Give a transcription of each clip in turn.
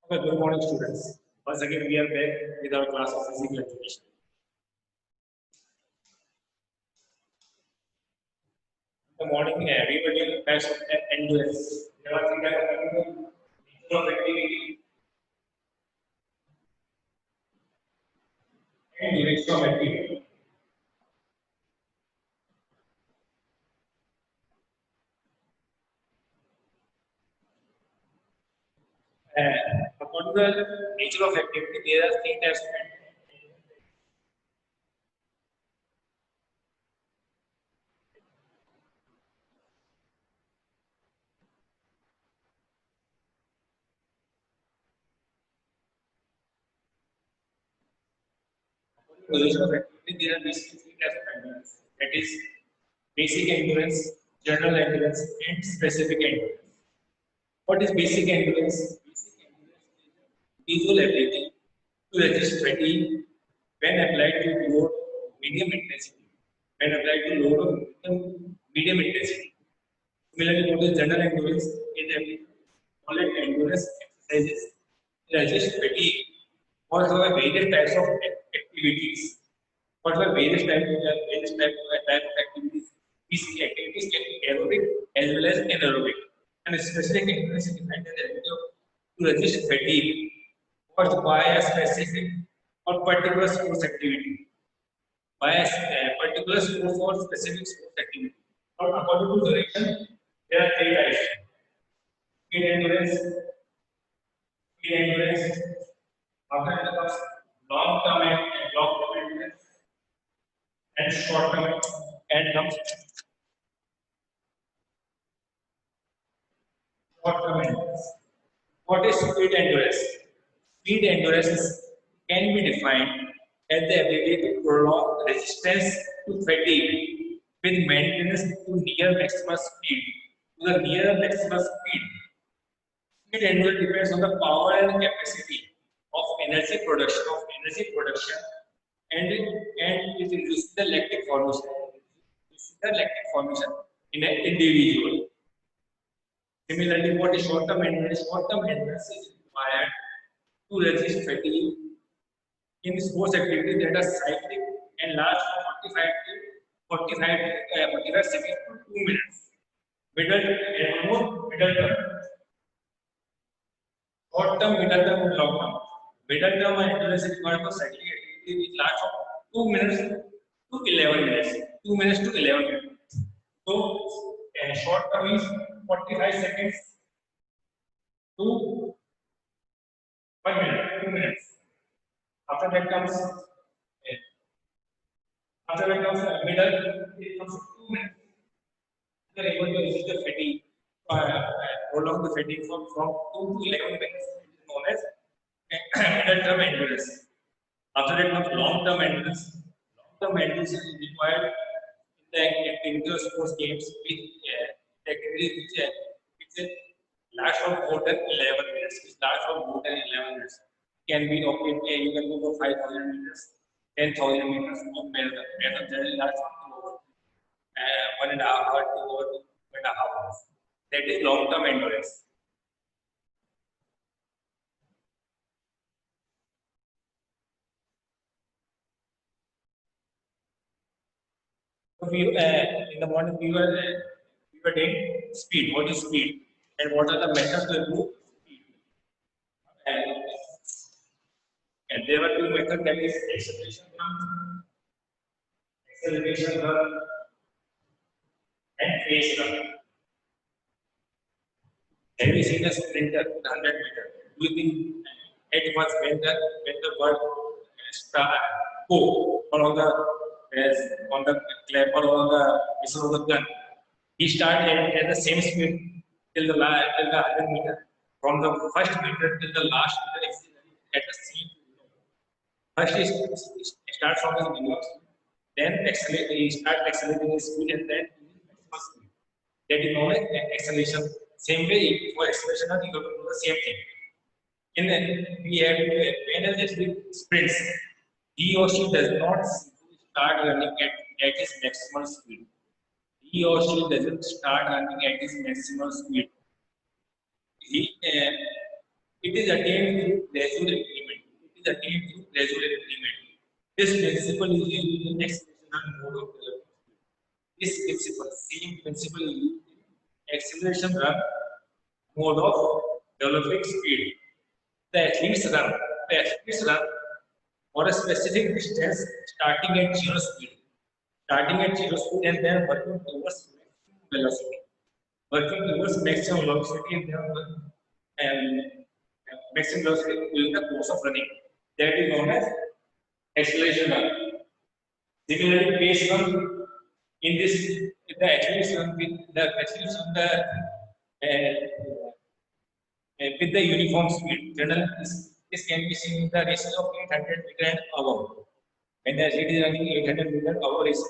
Okay, good morning, students. Once again, we are back with our class of physical education. In the morning, we were doing types of endurance. There are three types of endurance: nature of activity and duration of activity. According to the nature of activity, there are three types of endurance. Duration of activity, there are basically three types of endurance. That is basic endurance, general endurance, and specific endurance. What is basic endurance? Basic endurance is visual ability to resist fatigue when applied to load medium intensity. When applied to load of medium intensity. Similarly, what is general endurance? Is ability to tolerate endurance exercises, resist fatigue, or have various types of activities. What are various type of activities? These activities can be aerobic as well as anaerobic. And specific endurance is defined as the ability to resist fatigue caused by a specific or particular sports activity. By a particular sport or specific sports activity. Now, according to duration, there are three types: speed endurance, after that comes long-term endurance, and short-term and comes short-term endurance. What is speed endurance? Speed endurance can be defined as the ability to prolong resistance to fatigue with maintenance to near maximal speed. To the near maximal speed, speed endurance depends on the power and capacity of energy production, and it reduces the lactic formation. In an individual. Similarly, what is short-term endurance? Short-term endurance is required to resist fatigue in sports activities that are cyclic and last for 45 seconds to 2 minutes. Middle term. Short term, middle term, and long term. Middle term endurance is required for cyclic activity which lasts for 2 minutes to 11 minutes. 2 minutes to 11 minutes. So, short term is 45 seconds to 1 minute, 2 minutes. After that comes middle, it comes to 2 minutes. They are able to resist the fatigue, prolong the fatigue from 2 to 11 minutes. It is known as middle term endurance. After that comes long term endurance. Long term endurance is required in the activity of sports games with activities which last for more than 11 minutes. Which last for more than 11 minutes. Can be okay, you can go for 5,000 meters, 10,000 meters of marathon. Marathon generally lasts for 1.5 hours to over 2.5 hours. That is long term endurance. So in the morning we were doing speed. What is speed? And what are the methods to improve speed? And, and there were two methods, that is acceleration run, and pace run. Have you seen a sprinter, 100 meter? Do you think at once when the word start go on the on the clap or on the whistle of the gun, he started at the same speed till the 100 meter. From the first meter till the last meter, at the same. First, he starts from his minimum speed, then he starts accelerating his speed, and then maximum speed. That is known as acceleration. Same way, for acceleration, you have to do the same thing. And then we have when an athlete sprints, he or she does not start running at his maximal speed. He or she doesn't start running at his maximal speed. He It is attained through gradual implement. It is attained through gradual implement. This principle is used in acceleration mode of development. This principle, same principle is used in acceleration run mode of developing speed. The athletes run. The athletes run for a specific distance starting at zero speed. Starting at zero speed and then working towards maximum velocity. Working towards maximum velocity and then maximum velocity during the course of running. That is known as acceleration run. Similarly, pace run in this, the athletes run with the athletes on the with the uniform speed. Generally, this can be seen in the races of 800 meter and above. When the athlete is running 800 meter above race,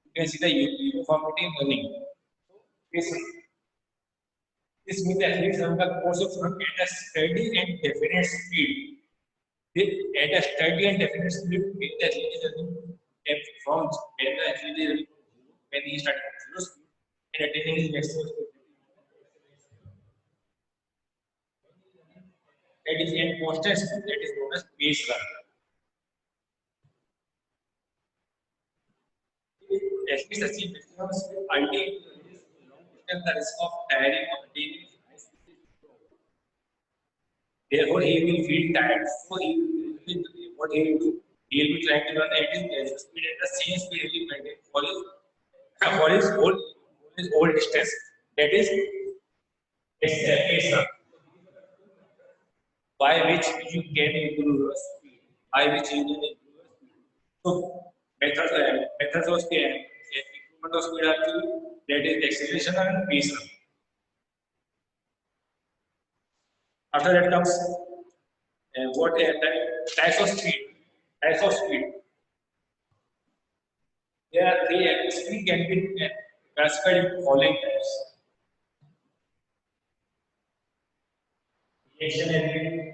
you can see the uniformity in running. This means the athletes run the course of run at a steady and definite speed. At a steady and definite speed, with the athlete is running from when the athlete is running when he starts at zero speed and attaining his maximum speed. That is in constant speed, that is known as pace run. Athletes achieve maximum speed early in long distance, the risk of tiring or attaining high speed. Therefore, he will feel tired. So what he will do? He will be trying to run at his speed at the same speed he will maintain for his whole distance. That is pace run. By which you can improve your speed. By which you can improve your speed. So methods of improvement of speed are two. That is acceleration and pace run. After that comes what types of speed. Types of speed. There are three. Speed can be classified into following types. Reaction ability,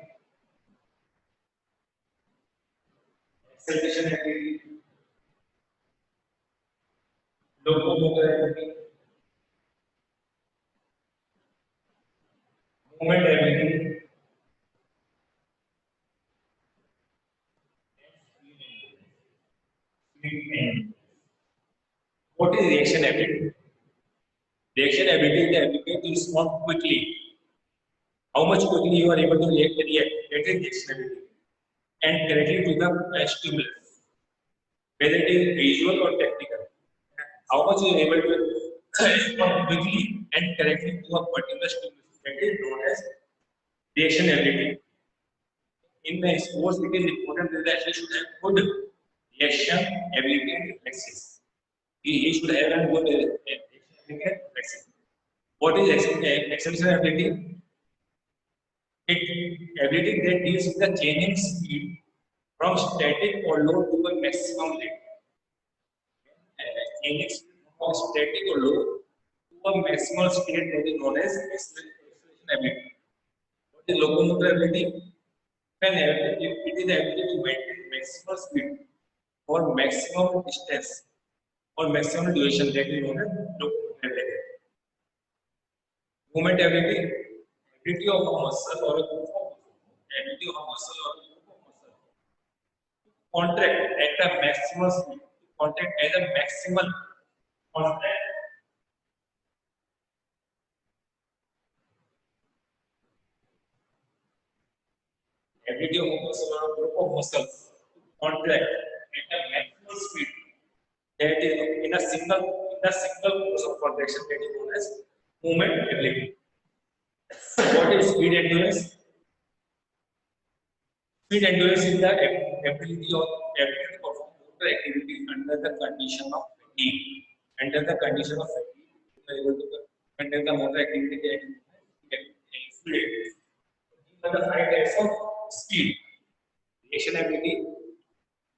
acceleration ability, locomotor ability, movement ability, and what is reaction ability? Reaction ability is the ability to respond quickly. How much quickly you are able to react, that is reaction ability. And correctly to the stimulus, whether it is visual or technical. How much you are able to respond quickly and correctly to a particular stimulus, that is known as reaction ability. In the sports, it is important that the athlete should have good reaction ability and reflexes. He should have a good reaction ability and reflexes. What is acceleration ability? It ability that deals with the changing speed from static or low to a maximum rate. Changing speed from static or low to a maximal speed, that is known as acceleration ability. What is locomotor ability? It is the ability to maintain maximal speed for maximum distance or maximum duration, that is known as locomotor ability. Movement ability, ability of a muscle or a group of ability of a muscle or a group of muscle contract at the maximal speed, contract at the maximal contract. Ability of a muscle or a group of muscles contract at a maximal speed, that is in a single course of contraction, that is known as movement ability. What is speed endurance? Speed endurance is the ability to perform motor activity under the condition of fatigue. Under the condition of fatigue, you are able to conduct the motor activity that is speed. These are the five types of speed: reaction ability,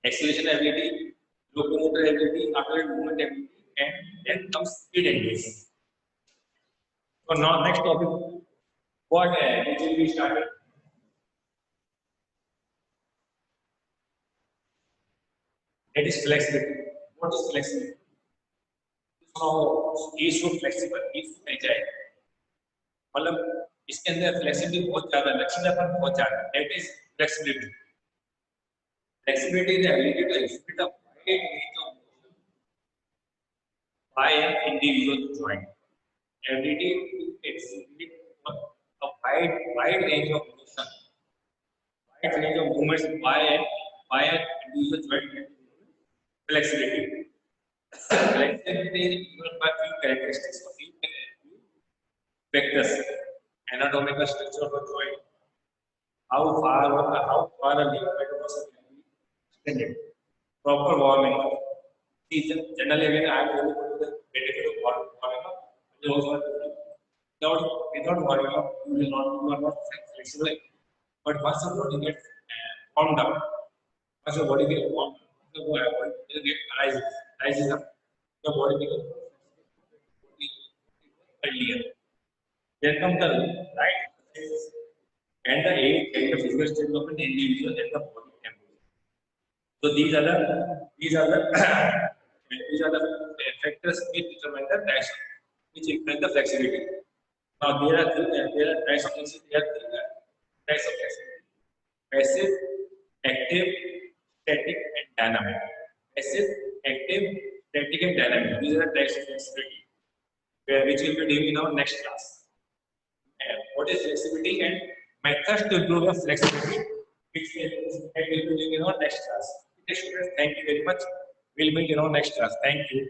acceleration ability, locomotor ability, after movement ability, and then comes speed endurance. So now next topic, what which will be started. That is flexibility. What is flexibility? So he is so flexible, he is so agile. मतलब इसके अंदर flexibility बहुत ज्यादा, लचीलापन बहुत ज्यादा, that is flexibility. Flexibility is the ability to exhibit a wide range of motion by an individual joint. Ability to exhibit a wide range of motion, wide range of movements by an individual joint. Flexibility. Flexibility is given by few characteristics of few vectors. Anatomical structure of a joint. How far a limb metatarsus can be extended. Proper warming up. See, generally when I am going to the benefit of warming up, you also have to do. Without warming up, you are not flexible. But once the body gets warmed up, once the body gets warmed up, the body rises up, the body becomes earlier. Then comes the right and the age and the physical state of an individual and the body temperature. So these are the factors which determine the direction, which influence the flexibility. Now there are types of flexibility. There are three types of flexibility: passive, active, static, and dynamic. Passive, active, static, and dynamic. These are the types of flexibility, which will be doing in our next class. And what is flexibility and methods to improve your flexibility, which will be doing in our next class. Okay, students, thank you very much. We'll meet in our next class. Thank you.